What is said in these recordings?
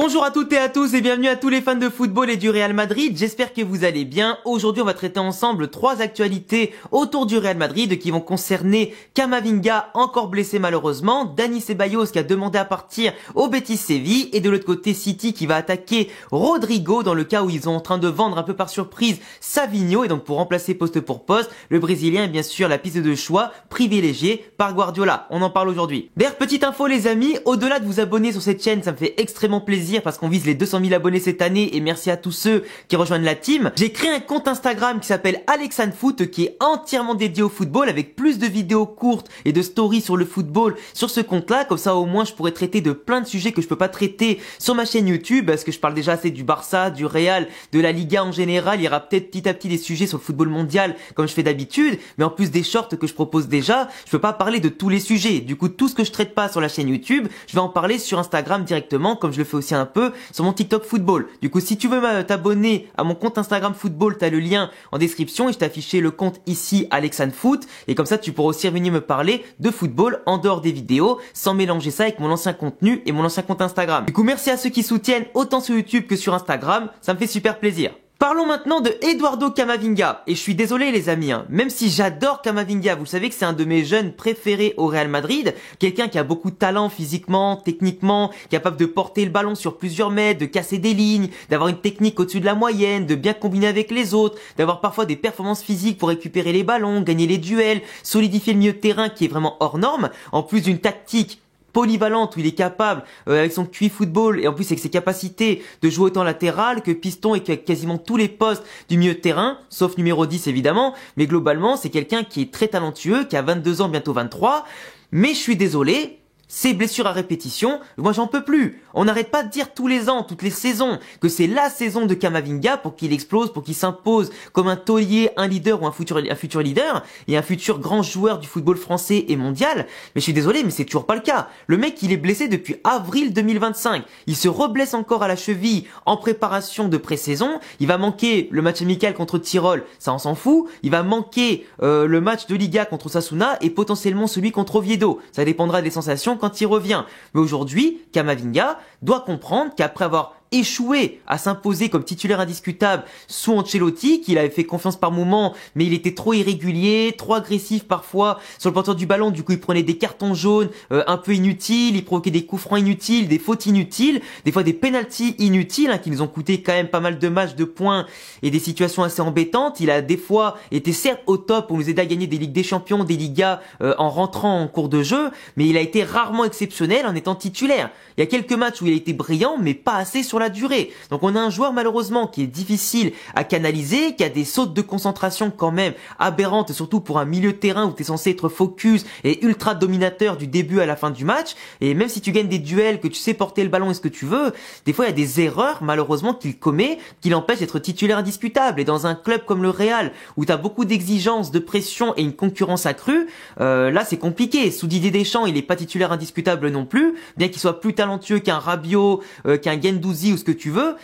Bonjour à toutes et à tous et bienvenue à tous les fans de football et du Real Madrid, j'espère que vous allez bien. Aujourd'hui on va traiter ensemble 3 actualités autour du Real Madrid qui vont concerner Camavinga, encore blessé malheureusement, Dani Ceballos qui a demandé à partir au Betis Séville et de l'autre côté City qui va attaquer Rodrigo dans le cas où ils sont en train de vendre un peu par surprise Savinho et donc pour remplacer poste pour poste, le Brésilien est bien sûr la piste de choix privilégiée par Guardiola. On en parle aujourd'hui. D'ailleurs petite info les amis, au-delà de vous abonner sur cette chaîne, ça me fait extrêmement plaisir parce qu'on vise les 200 000 abonnés cette année et merci à tous ceux qui rejoignent la team. J'ai créé un compte Instagram qui s'appelle AlexandFoot qui est entièrement dédié au football avec plus de vidéos courtes et de stories sur le football sur ce compte-là. Comme ça au moins je pourrais traiter de plein de sujets que je peux pas traiter sur ma chaîne YouTube parce que je parle déjà assez du Barça, du Real, de la Liga en général. Il y aura peut-être petit à petit des sujets sur le football mondial comme je fais d'habitude, mais en plus des shorts que je propose déjà, je peux pas parler de tous les sujets. Du coup tout ce que je traite pas sur la chaîne YouTube, je vais en parler sur Instagram directement comme je le fais aussi un peu sur mon TikTok football. Du coup, si tu veux t'abonner à mon compte Instagram football, t'as le lien en description et je t'ai affiché le compte ici AlexandFoot et comme ça tu pourras aussi venir me parler de football en dehors des vidéos sans mélanger ça avec mon ancien contenu et mon ancien compte Instagram. Du coup, merci à ceux qui soutiennent autant sur YouTube que sur Instagram, ça me fait super plaisir. Parlons maintenant de Eduardo Camavinga, et je suis désolé les amis, même si j'adore Camavinga, vous savez que c'est un de mes jeunes préférés au Real Madrid, quelqu'un qui a beaucoup de talent physiquement, techniquement, capable de porter le ballon sur plusieurs mètres, de casser des lignes, d'avoir une technique au-dessus de la moyenne, de bien combiner avec les autres, d'avoir parfois des performances physiques pour récupérer les ballons, gagner les duels, solidifier le milieu de terrain qui est vraiment hors norme, en plus d'une tactique polyvalente où il est capable avec son QI football et en plus avec ses capacités de jouer autant latéral que piston et que quasiment tous les postes du milieu de terrain, sauf numéro 10 évidemment, mais globalement c'est quelqu'un qui est très talentueux, qui a 22 ans bientôt 23, mais je suis désolé, ces blessures à répétition, moi j'en peux plus. On n'arrête pas de dire tous les ans, toutes les saisons, que c'est la saison de Camavinga pour qu'il explose, pour qu'il s'impose comme un taulier, un leader ou un futur leader et un futur grand joueur du football français et mondial. Mais je suis désolé, mais c'est toujours pas le cas. Le mec, il est blessé depuis avril 2025. Il se reblesse encore à la cheville en préparation de pré-saison. Il va manquer le match amical contre Tyrol, ça on s'en fout. Il va manquer le match de Liga contre Osasuna et potentiellement celui contre Oviedo. Ça dépendra des sensations quand il revient. Mais aujourd'hui, Camavinga doit comprendre qu'après avoir échoué à s'imposer comme titulaire indiscutable sous Ancelotti, qu'il avait fait confiance par moments, mais il était trop irrégulier, trop agressif parfois sur le porteur du ballon, du coup il prenait des cartons jaunes un peu inutiles, il provoquait des coups francs inutiles, des fautes inutiles, des fois des penalties inutiles qui nous ont coûté quand même pas mal de matchs, de points et des situations assez embêtantes. Il a des fois été certes au top pour nous aider à gagner des Ligues des Champions, des Ligas en rentrant en cours de jeu, mais il a été rarement exceptionnel en étant titulaire. Il y a quelques matchs où il a été brillant, mais pas assez sur la durée. Donc on a un joueur malheureusement qui est difficile à canaliser, qui a des sautes de concentration quand même aberrantes, surtout pour un milieu de terrain où tu es censé être focus et ultra dominateur du début à la fin du match. Et même si tu gagnes des duels, que tu sais porter le ballon et ce que tu veux, des fois il y a des erreurs malheureusement qu'il commet, qui l'empêchent d'être titulaire indiscutable. Et dans un club comme le Real, où tu as beaucoup d'exigences, de pression et une concurrence accrue, là c'est compliqué. Sous Didier Deschamps, il est pas titulaire indiscutable non plus, bien qu'il soit plus talentueux qu'un Rabiot, qu'un Guendouzi ou ce que tu veux,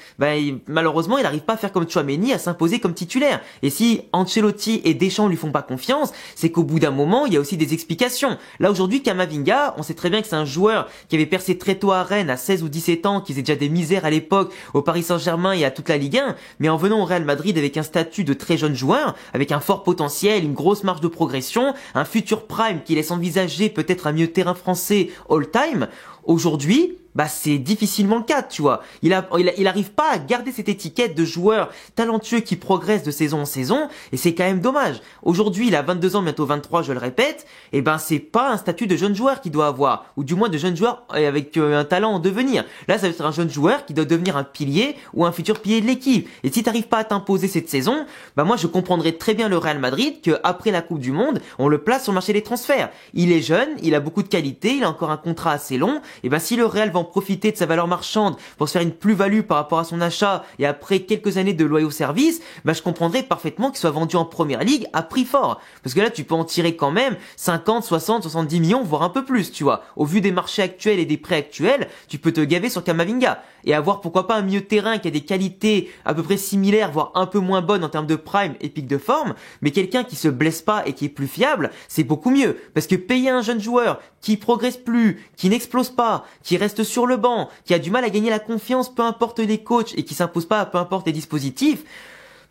malheureusement il n'arrive pas à faire comme Tchouaméni, à s'imposer comme titulaire. Et si Ancelotti et Deschamps lui font pas confiance, c'est qu'au bout d'un moment il y a aussi des explications. Là aujourd'hui Camavinga, on sait très bien que c'est un joueur qui avait percé très tôt à Rennes à 16 ou 17 ans, qui faisait déjà des misères à l'époque au Paris Saint-Germain et à toute la Ligue 1, mais en venant au Real Madrid avec un statut de très jeune joueur, avec un fort potentiel, une grosse marge de progression, un futur prime qui laisse envisager peut-être un milieu de terrain français all-time, aujourd'hui c'est difficilement le cas, tu vois. Il arrive pas à garder cette étiquette de joueur talentueux qui progresse de saison en saison, et c'est quand même dommage. Aujourd'hui, il a 22 ans, bientôt 23, je le répète, et c'est pas un statut de jeune joueur qu'il doit avoir, ou du moins de jeune joueur avec un talent en devenir. Là, ça va être un jeune joueur qui doit devenir un pilier ou un futur pilier de l'équipe. Et si t'arrives pas à t'imposer cette saison, moi je comprendrais très bien le Real Madrid que après la Coupe du Monde, on le place sur le marché des transferts. Il est jeune, il a beaucoup de qualité, il a encore un contrat assez long, et si le Real va profiter de sa valeur marchande pour se faire une plus-value par rapport à son achat et après quelques années de loyaux services, je comprendrais parfaitement qu'il soit vendu en première ligue à prix fort. Parce que là, tu peux en tirer quand même 50, 60, 70 millions, voire un peu plus, tu vois. Au vu des marchés actuels et des prix actuels, tu peux te gaver sur Camavinga et avoir pourquoi pas un milieu de terrain qui a des qualités à peu près similaires, voire un peu moins bonnes en termes de prime et pic de forme, mais quelqu'un qui se blesse pas et qui est plus fiable, c'est beaucoup mieux. Parce que payer un jeune joueur qui progresse plus, qui n'explose pas, qui reste sur le banc, qui a du mal à gagner la confiance peu importe les coachs et qui s'impose pas peu importe les dispositifs,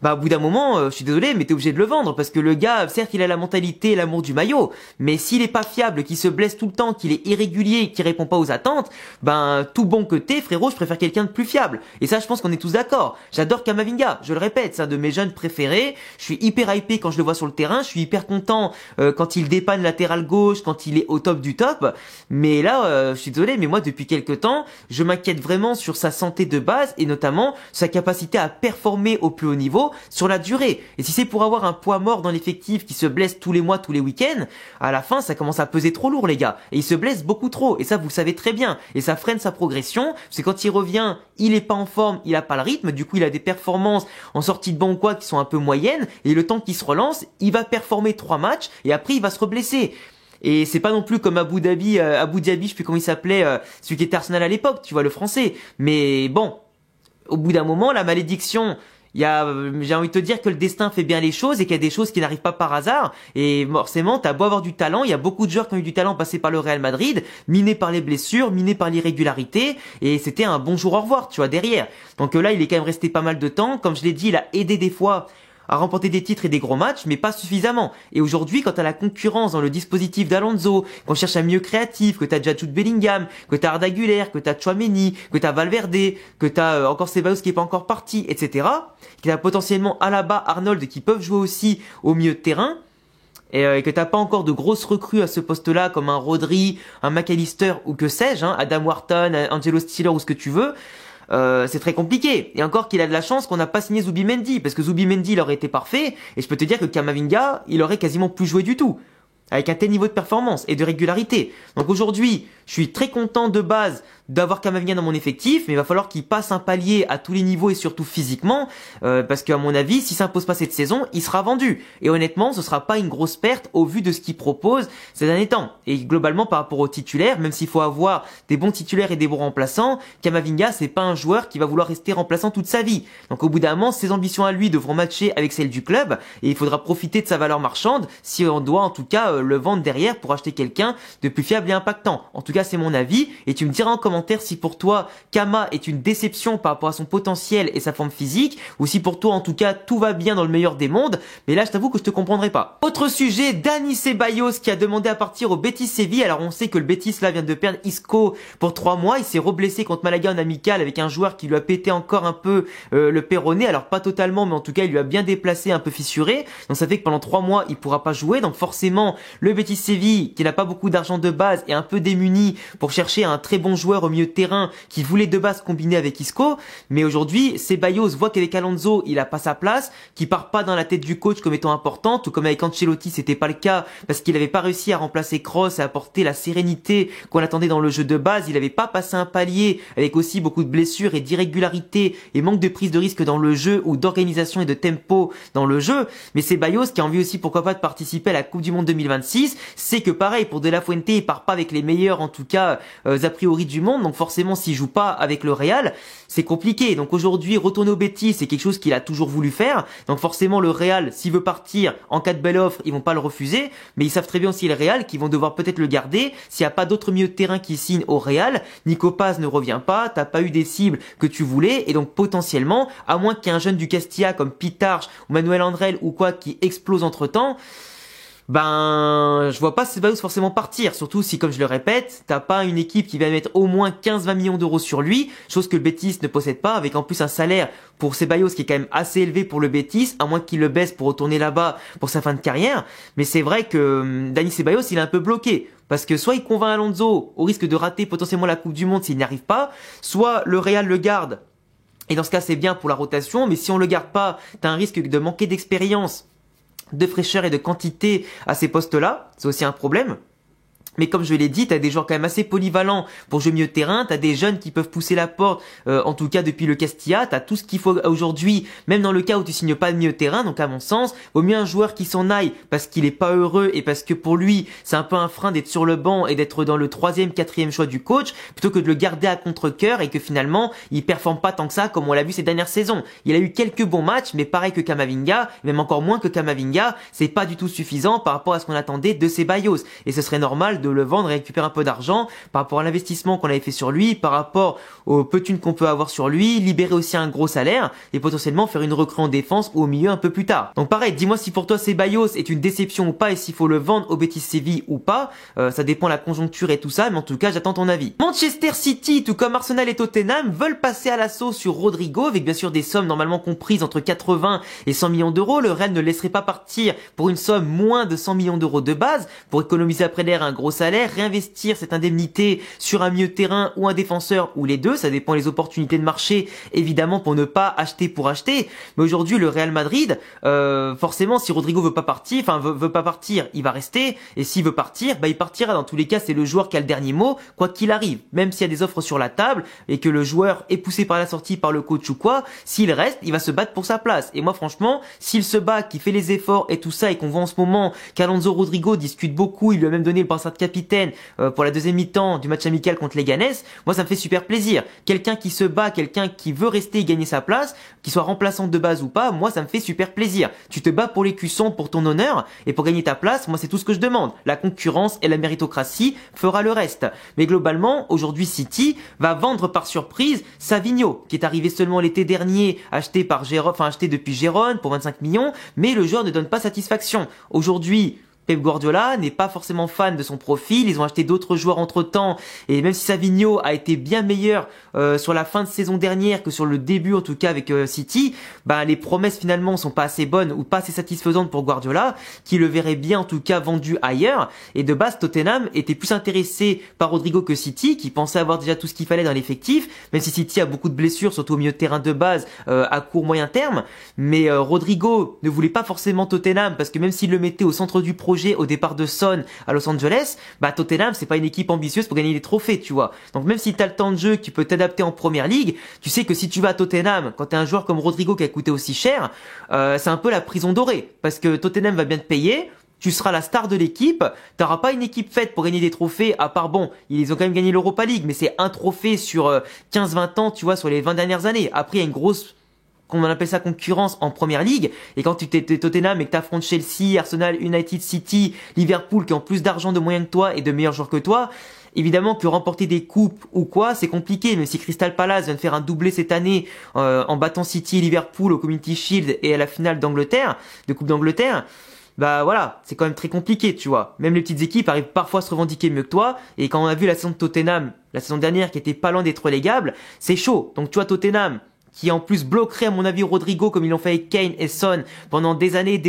bah au bout d'un moment, je suis désolé, mais t'es obligé de le vendre parce que le gars, certes, il a la mentalité et l'amour du maillot, mais s'il est pas fiable, qu'il se blesse tout le temps, qu'il est irrégulier, qu'il répond pas aux attentes, ben tout bon que t'es, frérot, je préfère quelqu'un de plus fiable. Et ça, je pense qu'on est tous d'accord. J'adore Camavinga, je le répète, c'est un de mes jeunes préférés. Je suis hyper hypé quand je le vois sur le terrain, je suis hyper content quand il dépanne latéral gauche, quand il est au top du top. Mais là, je suis désolé, mais moi depuis quelques temps, je m'inquiète vraiment sur sa santé de base et notamment sa capacité à performer au plus haut niveau sur la durée. Et si c'est pour avoir un poids mort dans l'effectif qui se blesse tous les mois, tous les week-ends, à la fin, ça commence à peser trop lourd, les gars. Et il se blesse beaucoup trop. Et ça, vous le savez très bien. Et ça freine sa progression. C'est quand il revient, il est pas en forme, il a pas le rythme. Du coup, il a des performances en sortie de banc ou quoi qui sont un peu moyennes. Et le temps qu'il se relance, il va performer 3 matchs et après, il va se reblesser. Et c'est pas non plus comme Abu Dhabi, je sais plus comment il s'appelait, celui qui était Arsenal à l'époque, tu vois, le français. Mais bon, au bout d'un moment, la malédiction, j'ai envie de te dire que le destin fait bien les choses et qu'il y a des choses qui n'arrivent pas par hasard. Et forcément, t'as beau avoir du talent, il y a beaucoup de joueurs qui ont eu du talent passé par le Real Madrid, minés par les blessures, minés par l'irrégularité, et c'était un bonjour au revoir, tu vois, derrière. Donc là, il est quand même resté pas mal de temps. Comme je l'ai dit, il a aidé des fois à remporter des titres et des gros matchs, mais pas suffisamment. Et aujourd'hui, quand t'as la concurrence dans le dispositif d'Alonso, qu'on cherche un milieu créatif, que t'as déjà Jude Bellingham, que t'as Arda Güler, que t'as Tchouaméni, que t'as Valverde, que t'as encore Ceballos qui est pas encore parti, etc., qu'il y a potentiellement Alaba, Arnold qui peuvent jouer aussi au milieu de terrain, et que t'as pas encore de grosses recrues à ce poste-là, comme un Rodri, un McAllister ou que sais-je, hein, Adam Wharton, Angelo Stiller ou ce que tu veux, c'est très compliqué. Et encore qu'il a de la chance qu'on n'a pas signé Zubimendi, parce que Zubimendi il aurait été parfait, et je peux te dire que Camavinga, il aurait quasiment plus joué du tout, avec un tel niveau de performance et de régularité. Donc aujourd'hui, je suis très content de base d'avoir Camavinga dans mon effectif, mais il va falloir qu'il passe un palier à tous les niveaux et surtout physiquement, parce qu'à mon avis, s'il s'impose pas cette saison, il sera vendu. Et honnêtement, ce sera pas une grosse perte au vu de ce qu'il propose ces derniers temps. Et globalement, par rapport aux titulaires, même s'il faut avoir des bons titulaires et des bons remplaçants, Camavinga, c'est pas un joueur qui va vouloir rester remplaçant toute sa vie. Donc au bout d'un moment, ses ambitions à lui devront matcher avec celles du club, et il faudra profiter de sa valeur marchande, si on doit en tout cas le vendre derrière pour acheter quelqu'un de plus fiable et impactant. En tout cas, c'est mon avis, et tu me diras en commentaire si pour toi Kama est une déception par rapport à son potentiel et sa forme physique, ou si pour toi en tout cas tout va bien dans le meilleur des mondes, mais là je t'avoue que je te comprendrai pas. Autre sujet, Dani Ceballos qui a demandé à partir au Betis Séville. Alors on sait que le Betis là vient de perdre Isco pour 3 mois, il s'est reblessé contre Malaga en amical avec un joueur qui lui a pété encore un peu le péroné, alors pas totalement mais en tout cas il lui a bien déplacé, un peu fissuré, donc ça fait que pendant 3 mois il pourra pas jouer, donc forcément le Betis Séville qui n'a pas beaucoup d'argent de base est un peu démuni pour chercher un très bon joueur au milieu de terrain qui voulait de base combiner avec Isco, mais aujourd'hui Ceballos voit qu'avec Alonso il a pas sa place, qui part pas dans la tête du coach comme étant important, tout comme avec Ancelotti c'était pas le cas parce qu'il avait pas réussi à remplacer Kroos et à apporter la sérénité qu'on attendait dans le jeu de base, il avait pas passé un palier avec aussi beaucoup de blessures et d'irrégularités et manque de prise de risque dans le jeu ou d'organisation et de tempo dans le jeu, mais Ceballos qui a envie aussi pourquoi pas de participer à la Coupe du Monde 2026, c'est que pareil pour De La Fuente il part pas avec les meilleurs en tout cas a priori du monde, donc forcément s'il joue pas avec le Real, c'est compliqué. Donc aujourd'hui retourner au Betis c'est quelque chose qu'il a toujours voulu faire, donc forcément le Real s'il veut partir en cas de belle offre ils vont pas le refuser, mais ils savent très bien aussi le Real qu'ils vont devoir peut-être le garder s'il y a pas d'autres milieux de terrain qui signent au Real. Nico Paz ne revient pas, t'as pas eu des cibles que tu voulais et donc potentiellement à moins qu'il y ait un jeune du Castilla comme Pitarch ou Manuel Andrel ou quoi qui explose entre temps, ben je vois pas Ceballos forcément partir, surtout si comme je le répète t'as pas une équipe qui va mettre au moins 15-20 millions d'euros sur lui, chose que le Betis ne possède pas, avec en plus un salaire pour Ceballos qui est quand même assez élevé pour le Betis, à moins qu'il le baisse pour retourner là-bas pour sa fin de carrière. Mais c'est vrai que Dani Ceballos il est un peu bloqué, parce que soit il convainc Alonso au risque de rater potentiellement la Coupe du Monde s'il n'y arrive pas, soit le Real le garde et dans ce cas c'est bien pour la rotation, mais si on le garde pas t'as un risque de manquer d'expérience, de fraîcheur et de quantité à ces postes-là, c'est aussi un problème. Mais comme je l'ai dit, t'as des joueurs quand même assez polyvalents pour jouer milieu de terrain, t'as des jeunes qui peuvent pousser la porte, en tout cas depuis le Castilla, t'as tout ce qu'il faut aujourd'hui, même dans le cas où tu signes pas de milieu de terrain, donc à mon sens, vaut mieux un joueur qui s'en aille parce qu'il est pas heureux et parce que pour lui, c'est un peu un frein d'être sur le banc et d'être dans le 3e, 4e choix du coach, plutôt que de le garder à contre-cœur et que finalement, il performe pas tant que ça comme on l'a vu ces dernières saisons. Il a eu quelques bons matchs, mais pareil que Camavinga, même encore moins que Camavinga, c'est pas du tout suffisant par rapport à ce qu'on attendait de Ceballos. Et ce serait normal de le vendre et récupérer un peu d'argent par rapport à l'investissement qu'on avait fait sur lui, par rapport aux peu thunes qu'on peut avoir sur lui, libérer aussi un gros salaire et potentiellement faire une recrue en défense ou au milieu un peu plus tard. Donc pareil, dis-moi si pour toi Ceballos est une déception ou pas et s'il faut le vendre au Betis Séville ou pas. Ça dépend de la conjoncture et tout ça, mais en tout cas j'attends ton avis. Manchester City, tout comme Arsenal et Tottenham, veulent passer à l'assaut sur Rodrigo avec bien sûr des sommes normalement comprises entre 80 et 100 millions d'euros. Le Real ne laisserait pas partir pour une somme moins de 100 millions d'euros de base pour économiser après l'air un gros salaire, réinvestir cette indemnité sur un milieu de terrain ou un défenseur ou les deux, ça dépend des opportunités de marché évidemment pour ne pas acheter pour acheter. Mais aujourd'hui le Real Madrid, forcément si Rodrigo veut pas partir, veut pas partir, il va rester, et s'il veut partir, il partira. Dans tous les cas c'est le joueur qui a le dernier mot, quoi qu'il arrive, même s'il y a des offres sur la table et que le joueur est poussé par la sortie par le coach ou quoi, s'il reste, il va se battre pour sa place. Et moi franchement, s'il se bat, qu'il fait les efforts et tout ça, et qu'on voit en ce moment qu'Alonso Rodrigo discute beaucoup, il lui a même donné le brassard de capitaine pour la deuxième mi-temps du match amical contre les Leganés, moi ça me fait super plaisir. Quelqu'un qui se bat, quelqu'un qui veut rester et gagner sa place, qu'il soit remplaçant de base ou pas, moi ça me fait super plaisir. Tu te bats pour les cuissons, pour ton honneur et pour gagner ta place, moi c'est tout ce que je demande. La concurrence et la méritocratie fera le reste. Mais globalement, aujourd'hui City va vendre par surprise Savinho, qui est arrivé seulement l'été dernier, acheté depuis Gérone pour 25 millions, mais le joueur ne donne pas satisfaction. Aujourd'hui, Pep Guardiola n'est pas forcément fan de son profil, ils ont acheté d'autres joueurs entre temps, et même si Savinho a été bien meilleur sur la fin de saison dernière que sur le début en tout cas avec City, les promesses finalement sont pas assez bonnes ou pas assez satisfaisantes pour Guardiola, qui le verrait bien en tout cas vendu ailleurs, et de base Tottenham était plus intéressé par Rodrigo que City, qui pensait avoir déjà tout ce qu'il fallait dans l'effectif, même si City a beaucoup de blessures, surtout au milieu de terrain de base à court moyen terme, mais Rodrigo ne voulait pas forcément Tottenham, parce que même s'il le mettait au centre du projet au départ de Son à Los Angeles, Tottenham c'est pas une équipe ambitieuse pour gagner des trophées, tu vois. Donc même si t'as le temps de jeu, que tu peux t'adapter en première ligue, tu sais que si tu vas à Tottenham, quand t'es un joueur comme Rodrigo qui a coûté aussi cher, c'est un peu la prison dorée, parce que Tottenham va bien te payer, tu seras la star de l'équipe, t'auras pas une équipe faite pour gagner des trophées, à part ils ont quand même gagné l'Europa League, mais c'est un trophée sur 15-20 ans, tu vois, sur les 20 dernières années. Après il y a une grosse, on appelle ça concurrence en première ligue, et quand tu t'es Tottenham et que t'affrontes Chelsea, Arsenal, United, City, Liverpool qui ont plus d'argent de moyens que toi et de meilleurs joueurs que toi, évidemment que remporter des coupes ou quoi c'est compliqué, même si Crystal Palace vient de faire un doublé cette année en battant City et Liverpool au Community Shield et à la finale de Coupe d'Angleterre, voilà, c'est quand même très compliqué, tu vois. Même les petites équipes arrivent parfois à se revendiquer mieux que toi, et quand on a vu la saison de Tottenham, la saison dernière qui était pas loin d'être relégable, c'est chaud. Donc tu vois Tottenham, qui en plus bloquerait à mon avis Rodrigo comme ils l'ont fait avec Kane et Son pendant des années,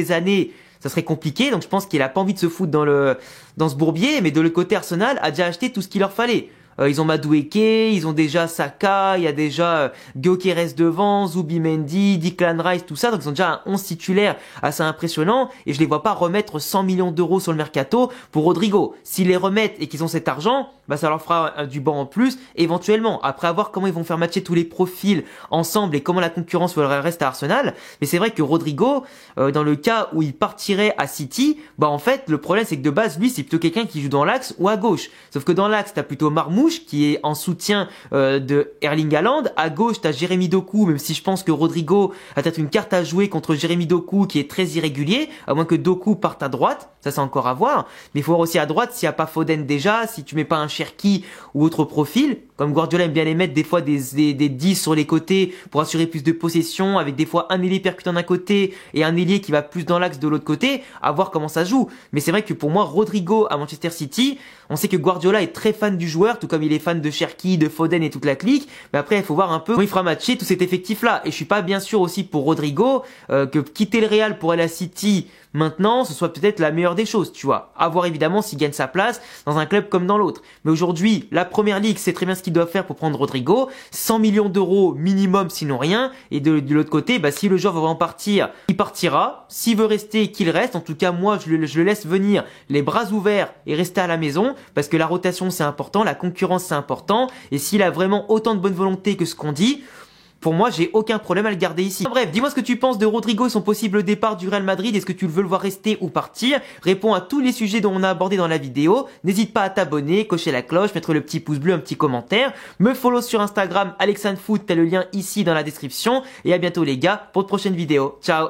ça serait compliqué. Donc je pense qu'il a pas envie de se foutre dans ce bourbier, mais de l'autre côté Arsenal a déjà acheté tout ce qu'il leur fallait. Ils ont Madueke, ils ont déjà Saka, il y a déjà Gyökeres devant, Zubimendi, Declan Rice, tout ça. Donc ils ont déjà un 11 titulaire assez impressionnant, et je les vois pas remettre 100 millions d'euros sur le mercato pour Rodrigo. S'ils les remettent et qu'ils ont cet argent, ça leur fera du banc en plus, éventuellement. Après, à voir comment ils vont faire matcher tous les profils ensemble et comment la concurrence reste à Arsenal. Mais c'est vrai que Rodrigo, dans le cas où il partirait à City, en fait, le problème c'est que de base, lui, c'est plutôt quelqu'un qui joue dans l'axe ou à gauche. Sauf que dans l'axe, t'as plutôt Marmouche, qui est en soutien de Erling Haaland. À gauche, t'as Jérémy Doku, même si je pense que Rodrigo a peut-être une carte à jouer contre Jérémy Doku, qui est très irrégulier, à moins que Doku parte à droite. Ça, c'est encore à voir. Mais il faut voir aussi à droite s'il n'y a pas Foden déjà, si tu mets pas un Cherki ou autre profil. Comme Guardiola aime bien les mettre des fois des 10 sur les côtés pour assurer plus de possession, avec des fois un ailier percutant d'un côté et un ailier qui va plus dans l'axe de l'autre côté, à voir comment ça joue. Mais c'est vrai que pour moi, Rodrigo à Manchester City, on sait que Guardiola est très fan du joueur, tout comme il est fan de Cherki, de Foden et toute la clique. Mais après, il faut voir un peu comment il fera matcher tout cet effectif-là. Et je suis pas bien sûr aussi pour Rodrigo que quitter le Real pour aller à City maintenant, ce soit peut-être la meilleure des choses, tu vois. À voir évidemment s'il gagne sa place dans un club comme dans l'autre. Mais aujourd'hui, la Première Ligue sait très bien ce qu'ils doivent faire pour prendre Rodrigo. 100 millions d'euros minimum, sinon rien. Et de l'autre côté, si le joueur veut vraiment partir, il partira. S'il veut rester, qu'il reste. En tout cas, moi, je le laisse venir les bras ouverts et rester à la maison, parce que la rotation, c'est important, la concurrence, c'est important. Et s'il a vraiment autant de bonne volonté que ce qu'on dit, pour moi, j'ai aucun problème à le garder ici. Bref, dis-moi ce que tu penses de Rodrigo et son possible départ du Real Madrid. Est-ce que tu veux le voir rester ou partir? Réponds à tous les sujets dont on a abordé dans la vidéo. N'hésite pas à t'abonner, cocher la cloche, mettre le petit pouce bleu, un petit commentaire. Me follow sur Instagram, AlexandreFoot, t'as le lien ici dans la description. Et à bientôt les gars pour de prochaines vidéos. Ciao!